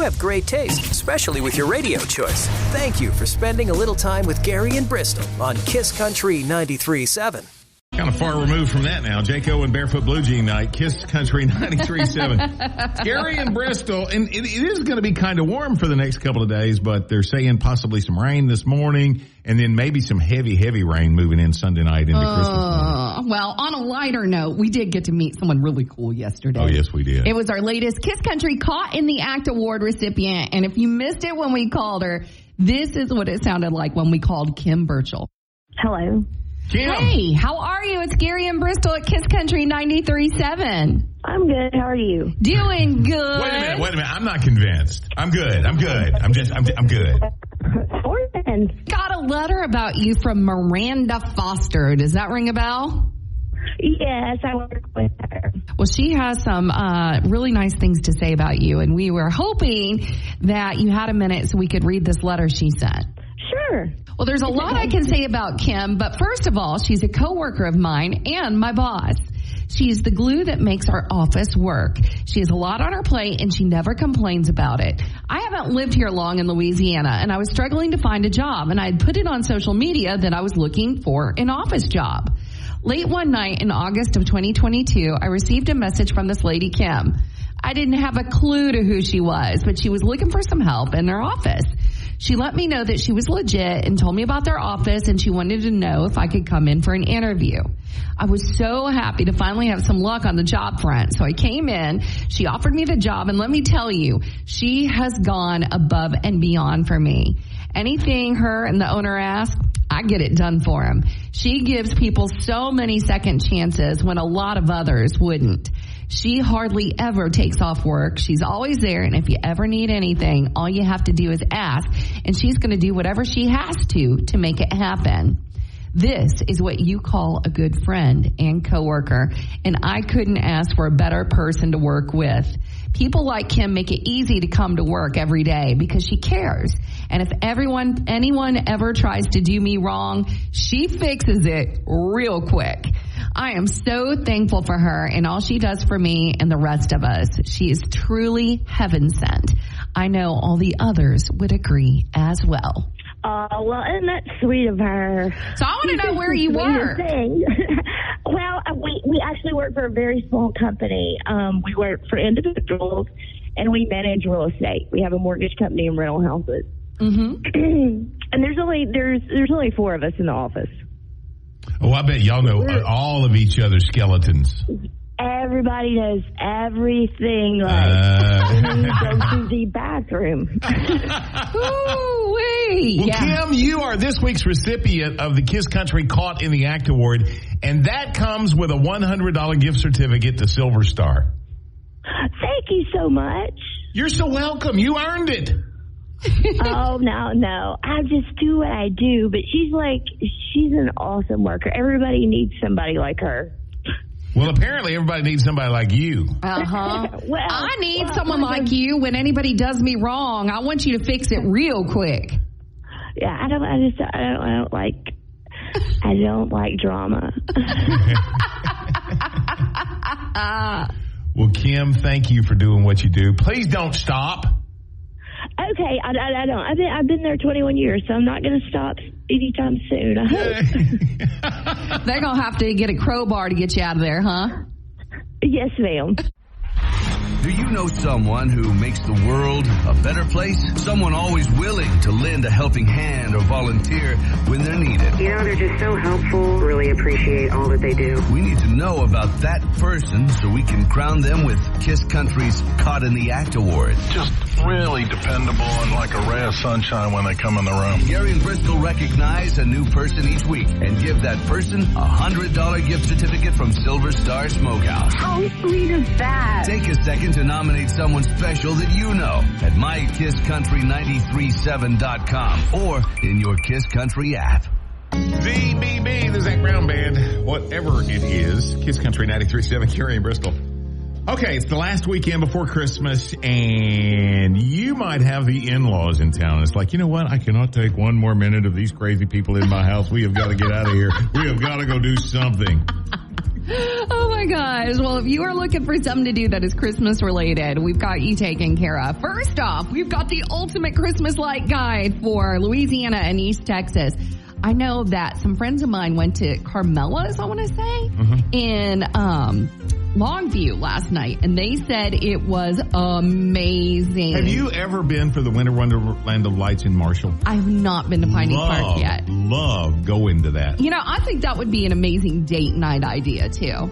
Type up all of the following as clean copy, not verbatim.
have great taste, especially with your radio choice. Thank you for spending a little time with Gary and Bristol on Kiss Country 93.7. Kind of far removed from that now. Jayco and Barefoot Blue Jean Night, Kiss Country 93.7. Gary and Bristol, and it is going to be kind of warm for the next couple of days, but they're saying possibly some rain this morning, and then maybe some heavy rain moving in Sunday night into Christmas morning. Well, on a lighter note, we did get to meet someone really cool yesterday. Oh, yes, we did. It was our latest Kiss Country Caught in the Act Award recipient, and if you missed it when we called her, this is what it sounded like when we called Kim Burchell. Hello. Kim. Hey, how are you? It's Gary and Bristol at Kiss Country 93.7. I'm good. How are you? Doing good. Wait a minute. I'm not convinced. I'm good. I'm good. I'm good. Got a letter about you from Miranda Foster. Does that ring a bell? Yes, I work with her. Well, she has some really nice things to say about you, and we were hoping that you had a minute so we could read this letter she sent. Sure. Well, there's a lot I can say about Kim, but first of all, she's a coworker of mine and my boss. She's the glue that makes our office work. She has a lot on her plate, and she never complains about it. I haven't lived here long in Louisiana, and I was struggling to find a job, and I had put it on social media that I was looking for an office job. Late one night in August of 2022, I received a message from this lady, Kim. I didn't have a clue to who she was, but she was looking for some help in her office. She let me know that she was legit and told me about their office, and she wanted to know if I could come in for an interview. I was so happy to finally have some luck on the job front. So I came in, she offered me the job, and let me tell you, she has gone above and beyond for me. Anything her and the owner ask, I get it done for them. She gives people so many second chances when a lot of others wouldn't. She hardly ever takes off work. She's always there, and if you ever need anything, all you have to do is ask, and she's going to do whatever she has to make it happen. This is what you call a good friend and coworker, and I couldn't ask for a better person to work with. People like Kim make it easy to come to work every day because she cares. And if anyone ever tries to do me wrong, she fixes it real quick. I am so thankful for her and all she does for me and the rest of us. She is truly heaven sent. I know all the others would agree as well. Well, isn't that sweet of her? So I want to know where you work. Well, we actually work for a very small company. We work for individuals, and we manage real estate. We have a mortgage company and rental houses. Mm-hmm. And there's only 4 of us in the office. Oh, I bet y'all know all of each other's skeletons. Everybody knows everything. When you go to the bathroom. Well, yeah. Kim, you are this week's recipient of the Kiss Country Caught in the Act Award, and that comes with a $100 gift certificate to Silver Star. Thank you so much. You're so welcome. You earned it. Oh, no. I just do what I do, but she's an awesome worker. Everybody needs somebody like her. Well, apparently everybody needs somebody like you. Uh-huh. I need someone like you when anybody does me wrong. I want you to fix it real quick. Yeah, I don't like drama. Well, Kim, thank you for doing what you do. Please don't stop. Okay, I don't. I've been there 21 years, so I'm not going to stop anytime soon, I hope. They're going to have to get a crowbar to get you out of there, huh? Yes, ma'am. Do you know someone who makes the world a better place? Someone always willing to lend a helping hand or volunteer when they're needed. You know, they're just so helpful. Really appreciate all that they do. We need to know about that person so we can crown them with Kiss Country's Caught in the Act Award. Just really dependable and like a ray of sunshine when they come in the room. Gary and Bristol recognize a new person each week and give that person a $100 gift certificate from Silver Star Smokehouse. How sweet is that? Take a second to nominate someone special that you know at mykisscountry937.com or in your Kiss Country app. VBB, the Zach Brown Band, whatever it is. Kiss Country 93.7, Gary and Bristol. Okay, it's the last weekend before Christmas, and you might have the in-laws in town. It's like, you know what? I cannot take one more minute of these crazy people in my house. We have got to get out of here. We have got to go do something. Oh, my my gosh. Well, if you are looking for something to do that is Christmas related, we've got you taken care of. First off, we've got the ultimate Christmas light guide for Louisiana and East Texas. I know that some friends of mine went to Carmela's, I want to say, in Longview last night, and they said it was amazing. Have you ever been for the Winter Wonderland of Lights in Marshall? I have not been to Piney Park yet. Love going to that. You know, I think that would be an amazing date night idea, too.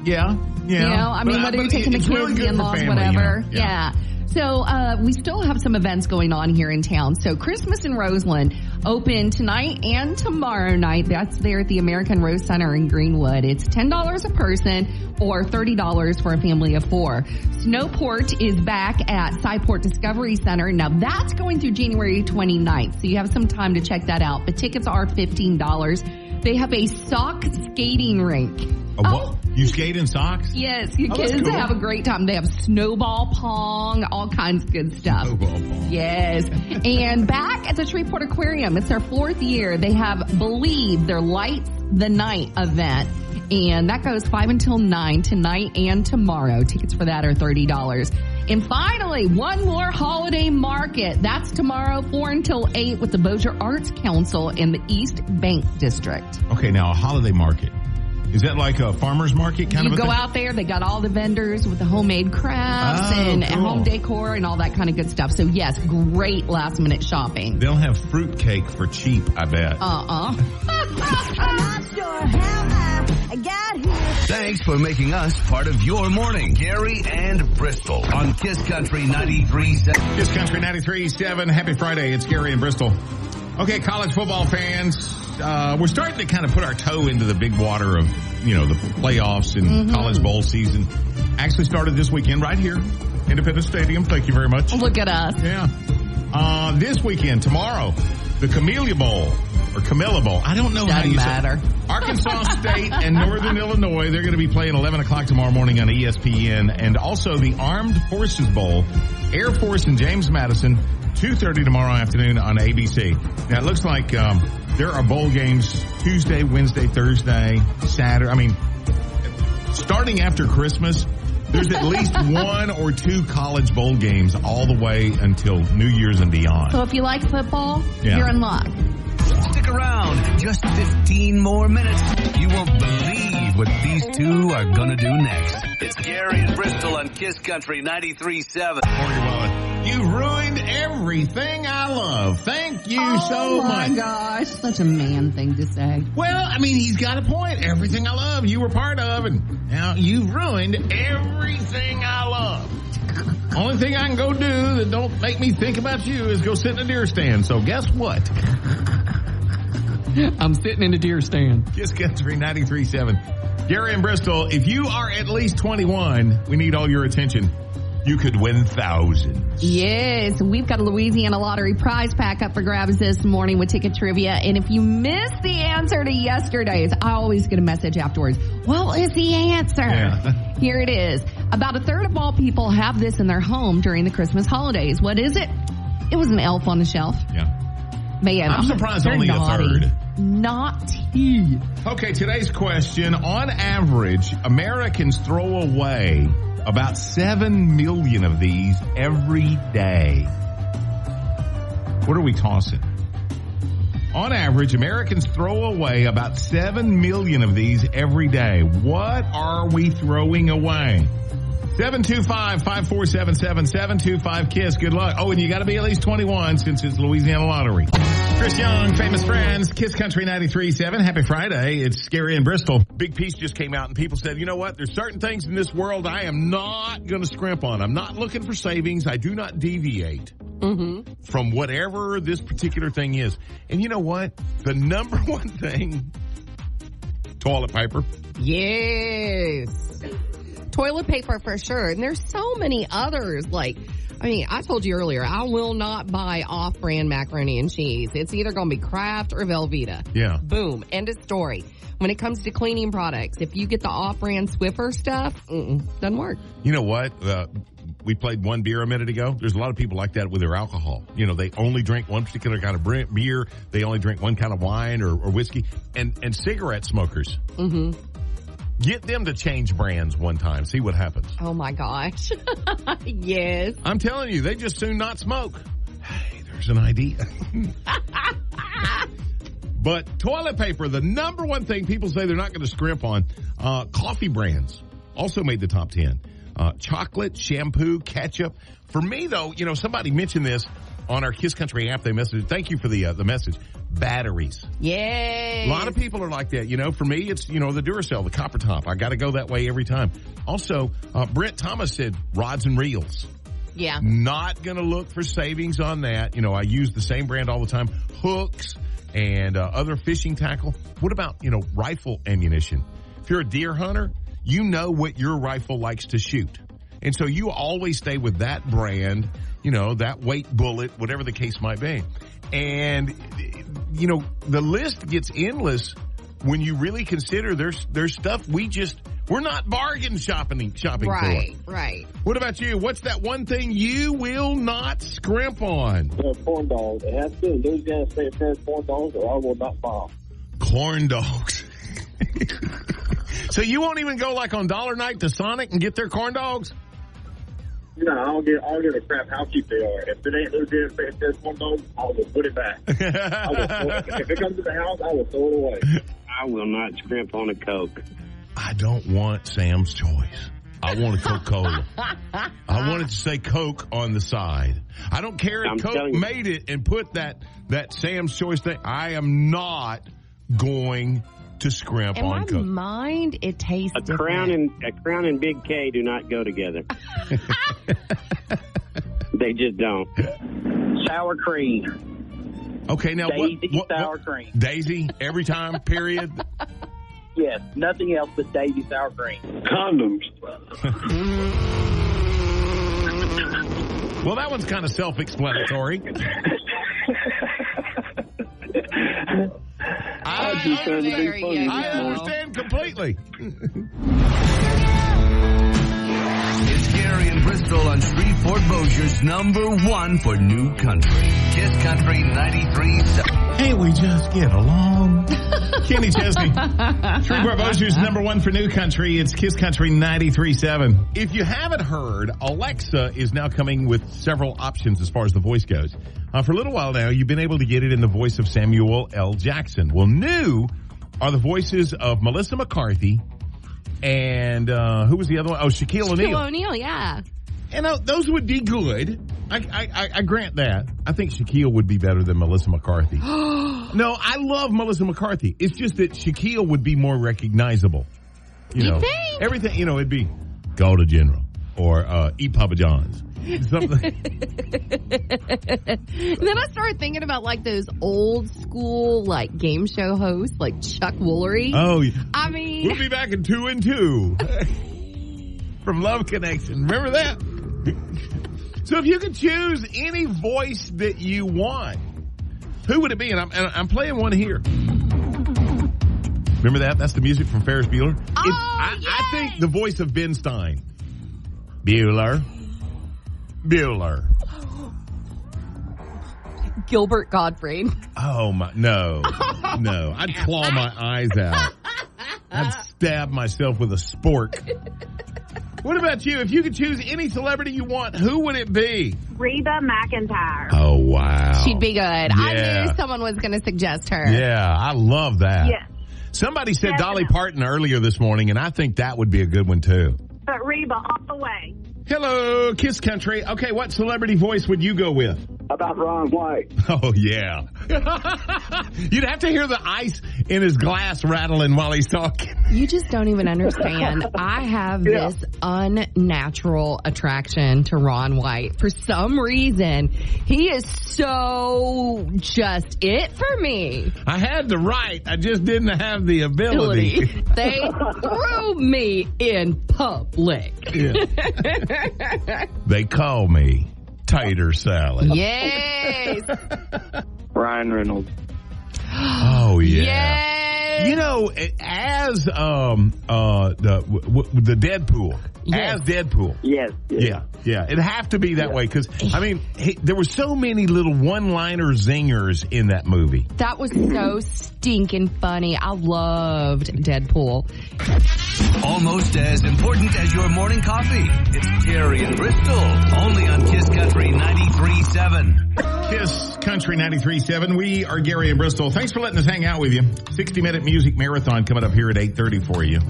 Yeah. You know, I mean, whether you're taking the kids, really the in-laws, family, whatever. You know? Yeah. So we still have some events going on here in town. So Christmas in Roseland open tonight and tomorrow night. That's there at the American Rose Center in Greenwood. It's $10 a person or $30 for a family of 4. Snowport is back at Scyport Discovery Center. Now that's going through January 29th. So you have some time to check that out. But tickets are $15. They have a sock skating rink. What? You skate in socks? Yes, your kids cool. have a great time. They have snowball pong, all kinds of good stuff. Snowball pong. Yes. And back at the Shreveport Aquarium, it's their 4th year. They have Believe, their Light the Night event. And that goes 5 until 9 tonight and tomorrow. Tickets for that are $30. And finally, one more holiday market. That's tomorrow, 4 until 8 with the Bossier Arts Council in the East Bank District. Okay, now a holiday market. Is that like a farmer's market kind of a thing? You go out there, they got all the vendors with the homemade crafts and home decor and all that kind of good stuff. So yes, great last minute shopping. They'll have fruit cake for cheap, I bet. I'm not sure how I got here. Thanks for making us part of your morning. Gary and Bristol on Kiss Country 93.7. Kiss Country 93.7. Happy Friday. It's Gary and Bristol. Okay, college football fans, we're starting to kind of put our toe into the big water of, the playoffs and college bowl season. Actually started this weekend right here, Independence Stadium. Thank you very much. Look at us. Yeah. This weekend, tomorrow, the Camellia Bowl, or Camilla Bowl. I don't know how you say it. Arkansas State and Northern Illinois, they're going to be playing 11 o'clock tomorrow morning on ESPN. And also the Armed Forces Bowl, Air Force and James Madison, 2:30 tomorrow afternoon on ABC. Now, it looks like there are bowl games Tuesday, Wednesday, Thursday, Saturday. I mean, starting after Christmas, there's at least 1 or 2 college bowl games all the way until New Year's and beyond. So if you like football, you're in luck. Stick around. Just 15 more minutes. You won't believe what these two are going to do next. It's Gary and Bristol on Kiss Country 93.7. Morgan Wallen, you ruined everything I love. Thank you so much. Oh, my gosh. Such a man thing to say. Well, I mean, he's got a point. Everything I love, you were part of, and now you've ruined everything I love. Only thing I can go do that don't make me think about you is go sit in a deer stand. So guess what? I'm sitting in a deer stand. Kiss Country 93.7. Gary and Bristol, if you are at least 21, we need all your attention. You could win thousands. Yes, we've got a Louisiana Lottery prize pack up for grabs this morning with ticket trivia. And if you missed the answer to yesterday's, I always get a message afterwards. What is the answer? Yeah. Here it is. About a third of all people have this in their home during the Christmas holidays. What is it? It was an elf on the shelf. Yeah. Man, I'm surprised they're only naughty. a third. Naughty. Okay, today's question. On average, Americans throw away about 7 million of these every day. What are we tossing? On average, Americans throw away about 7 million of these every day. What are we throwing away? 725-5477-725-KISS. Good luck. Oh, and you got to be at least 21 since it's Louisiana Lottery. Chris Young, Famous Friends, Kiss Country 93.7. Happy Friday. It's Scary in Bristol. Big piece just came out and people said, you know what? There's certain things in this world I am not going to scrimp on. I'm not looking for savings. I do not deviate from whatever this particular thing is. And you know what? The number one thing, toilet paper. Yes. Toilet paper for sure. And there's so many others. I told you earlier, I will not buy off-brand macaroni and cheese. It's either going to be Kraft or Velveeta. Yeah. Boom. End of story. When it comes to cleaning products, if you get the off-brand Swiffer stuff, doesn't work. You know what? We played one beer a minute ago. There's a lot of people like that with their alcohol. You know, they only drink one particular kind of beer. They only drink one kind of wine or whiskey. And cigarette smokers. Get them to change brands one time. See what happens. Oh, my gosh. Yes. I'm telling you, they just soon not smoke. Hey, there's an idea. But toilet paper, the number one thing people say they're not going to scrimp on. Coffee brands also made the top 10. Chocolate, shampoo, ketchup. For me, though, somebody mentioned this on our Kiss Country app. They messaged. Thank you for the message. Batteries. Yay. A lot of people are like that. For me, it's, the Duracell, the copper top. I got to go that way every time. Also, Brent Thomas said rods and reels. Yeah. Not going to look for savings on that. I use the same brand all the time. Hooks and other fishing tackle. What about, rifle ammunition? If you're a deer hunter, you know what your rifle likes to shoot. And so you always stay with that brand, that weight bullet, whatever the case might be. And, the list gets endless when you really consider there's stuff we're not bargain shopping for. Right. What about you? What's that one thing you will not scrimp on? Corn dogs. It has to be Louisiana State Fair corn dogs, or I will not buy them. Corn dogs. So you won't even go like on Dollar Night to Sonic and get their corn dogs? No, I'll give a crap how cheap they are. If it ain't Louisiana State Fair corn dogs, I will put it back. If it comes to the house, I will throw it away. I will not scrimp on a Coke. I don't want Sam's Choice. I want a Coca-Cola. I want it to say Coke on the side. I don't care if Coke made it and put that Sam's Choice thing. I am not going to scrimp on Coke. In my mind, it tastes different. A Crown and Big K do not go together. They just don't. Sour cream. Okay, now Daisy sour cream. Daisy every time, period. Yes, nothing else but Daisy sour cream. Condoms. Well, that one's kind of self-explanatory. I understand completely. It's Gary and Bristol on Shreveport, Bossier's #1 for new country. Kiss Country 93.7. Hey, we just get along. Kenny Chesney. Shreveport, Bossier's #1 for new country. It's Kiss Country 93.7. If you haven't heard, Alexa is now coming with several options as far as the voice goes. For a little while now, you've been able to get it in the voice of Samuel L. Jackson. Well, new are the voices of Melissa McCarthy and who was the other one? Oh, Shaquille O'Neal. Shaquille O'Neal, yeah. And those would be good. I grant that. I think Shaquille would be better than Melissa McCarthy. No, I love Melissa McCarthy. It's just that Shaquille would be more recognizable. You think? Everything, it'd be go to General or eat Papa John's. Something. Then I started thinking about like those old school like game show hosts like Chuck Woolery. Oh, I mean, we'll be back in 2 and 2 from Love Connection. Remember that? So if you could choose any voice that you want, who would it be? And I'm playing one here. Remember that? That's the music from Ferris Bueller. I think the voice of Ben Stein. Bueller. Gilbert Gottfried. Oh my, no. I'd claw my eyes out. I'd stab myself with a spork. What about you? If you could choose any celebrity you want, who would it be? Reba McEntire. Oh, wow. She'd be good. Yeah. I knew someone was going to suggest her. Yeah, I love that. Yes. Somebody said Dolly Parton earlier this morning, and I think that would be a good one, too. But Reba, all the way. Hello, Kiss Country. Okay, what celebrity voice would you go with? About Ron White. Oh, yeah. You'd have to hear the ice in his glass rattling while he's talking. You just don't even understand. I have this unnatural attraction to Ron White. For some reason, he is so just it for me. I had the right. I just didn't have the ability. They threw me in public. Yeah. They call me Tater Salad. Yes. Ryan Reynolds. Oh, yeah. You know, as the Deadpool. Yes. As Deadpool. Yes. Yeah. It'd have to be that way because, I mean, there were so many little one-liner zingers in that movie. That was so stinking funny. I loved Deadpool. Almost as important as your morning coffee. It's Gary and Bristol, only on Kiss Country 93.7. Kiss Country 93.7. We are Gary and Bristol. Thanks for letting us hang out with you. 60-minute music marathon coming up here at 8:30 for you.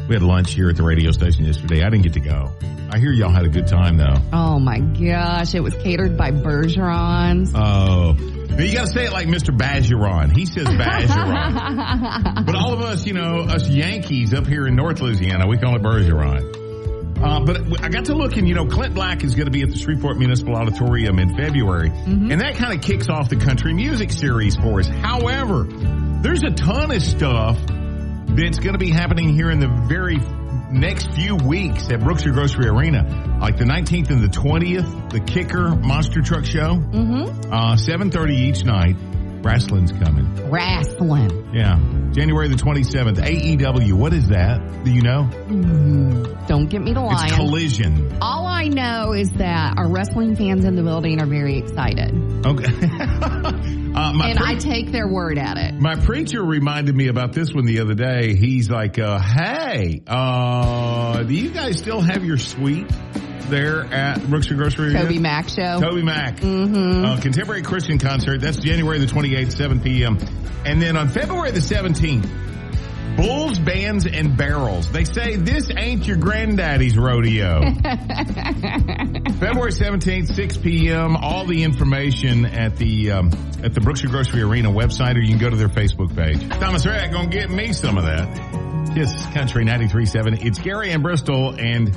We had lunch here at the radio station yesterday. I didn't get to go. I hear y'all had a good time, though. Oh, my gosh. It was catered by Bergeron's. Oh. Now, you got to say it like Mr. Bageron. He says Bageron. But all of us, you know, us Yankees up here in North Louisiana, we call it Bergeron. But I got to look, and, you know, Clint Black is going to be at the Shreveport Municipal Auditorium in February. Mm-hmm. And that kind of kicks off the country music series for us. However, there's a ton of stuff that's going to be happening here in the very next few weeks at Brookshire Grocery Arena. Like the 19th and the 20th, the Kicker Monster Truck Show. Mm-hmm. 7:30 each night. Wrestling's coming. Wrestling. Yeah. January the 27th. AEW. What is that? Do you know? Don't get me to lying. It's Collision. All I know is that our wrestling fans in the building are very excited. Okay. I take their word at it. My preacher reminded me about this one the other day. He's like, hey, do you guys still have your suite there at Brookshire Grocery? Toby Mac Show. Toby Mac. Mm-hmm. Contemporary Christian Concert. That's January the 28th, 7 p.m. And then on February the 17th, Bulls, Bands, and Barrels. They say this ain't your granddaddy's rodeo. February 17th, 6 p.m. All the information at the Brookshire Grocery Arena website, or you can go to their Facebook page. Thomas Rhett gonna get me some of that. Kiss Country 93.7. It's Gary and Bristol, and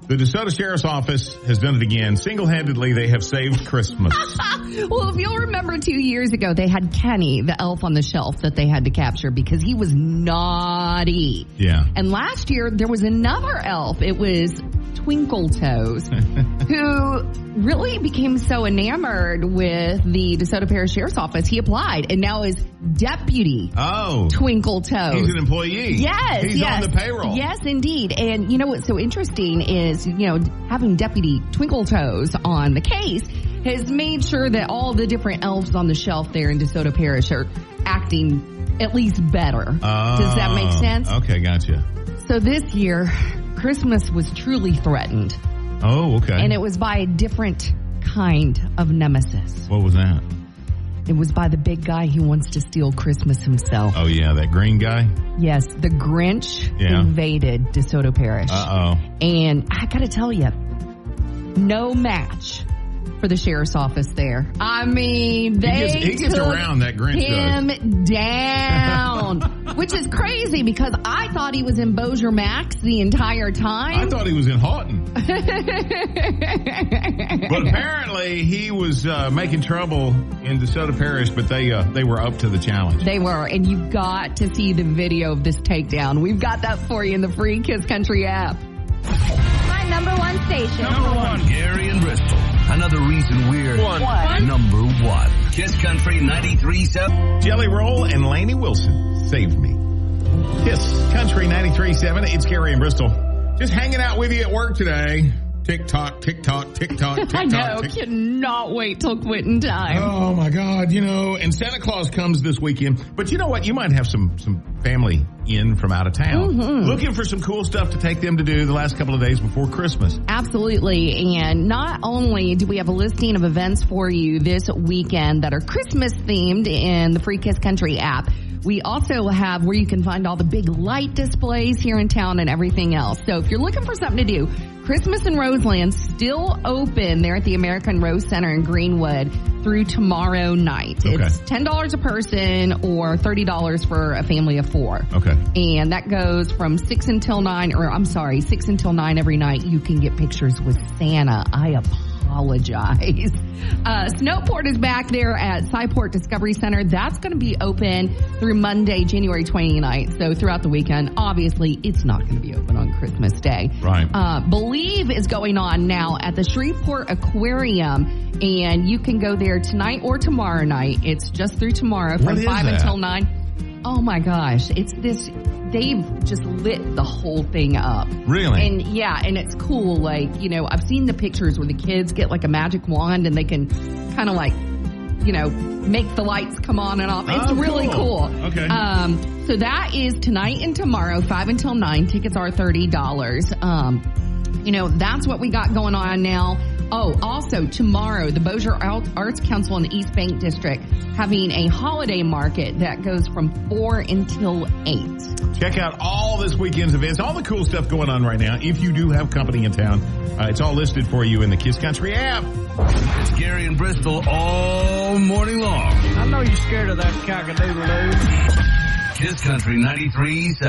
the DeSoto Sheriff's Office has done it again. Single-handedly, they have saved Christmas. Well, if you'll remember 2 years ago, they had Kenny, the elf on the shelf, that they had to capture because he was naughty. Yeah. And last year, there was another elf. It was Twinkle Toes, who really became so enamored with the DeSoto Parish Sheriff's Office, he applied and now is Deputy Twinkle Toes. He's an employee. Yes. He's on the payroll. Yes, indeed. And you know what's so interesting is, you know, having Deputy Twinkle Toes on the case has made sure that all the different elves on the shelf there in DeSoto Parish are acting at least better. Does that make sense? Okay, gotcha. So this year, Christmas was truly threatened. Oh, okay. And it was by a different kind of nemesis. What was that? It was by the big guy who wants to steal Christmas himself. Oh, yeah, that green guy? Yes, the Grinch invaded DeSoto Parish. Uh-oh. And I got to tell you, no match for the sheriff's office there. I mean, he gets around, that Grinch him down, which is crazy because I thought he was in Bossier Max the entire time. I thought he was in Houghton. But apparently he was making trouble in DeSoto Parish, but they were up to the challenge. They were, and you've got to see the video of this takedown. We've got that for you in the free Kiss Country app. My number one station. Number one, Gary and Bristol. Another reason we're number one. Kiss Country 93.7. Jelly Roll and Lainey Wilson, Save Me. Kiss Country 93.7. It's Gary and Bristol. Just hanging out with you at work today. Tick-tock, tick-tock, tick-tock, tick-tock. I know, cannot wait till quitting time. Oh, my God, you know, and Santa Claus comes this weekend. But you know what? You might have some family in from out of town. Mm-hmm. Looking for some cool stuff to take them to do the last couple of days before Christmas. Absolutely. And not only do we have a listing of events for you this weekend that are Christmas-themed in the free Kiss Country app, we also have where you can find all the big light displays here in town and everything else. So if you're looking for something to do, Christmas in Roseland still open there at the American Rose Center in Greenwood through tomorrow night. Okay. It's $10 a person or $30 for a family of four. Okay. And that goes from 6 until 9 every night. You can get pictures with Santa. I apologize. apologize. Snowport is back there at Scyport Discovery Center. That's going to be open through Monday, January 29th. So throughout the weekend, obviously, it's not going to be open on Christmas Day. Right. Believe is going on now at the Shreveport Aquarium, and you can go there tonight or tomorrow night. It's just through tomorrow from 5 until 9. Oh my gosh. It's this, they've just lit the whole thing up. Really? And yeah, and it's cool. Like, you know, I've seen the pictures where the kids get like a magic wand and they can kind of like, you know, make the lights come on and off. It's really cool. Okay. So that is tonight and tomorrow, 5 until 9. Tickets are $30. You know, that's what we got going on now. Oh, also tomorrow, the Bossier Arts Council in the East Bank District having a holiday market that goes from 4 until 8. Check out all this weekend's events, all the cool stuff going on right now. If you do have company in town, it's all listed for you in the Kiss Country app. It's Gary and Bristol all morning long. I know you're scared of that cock-a-doodle-doo. Kiss Country 93.7.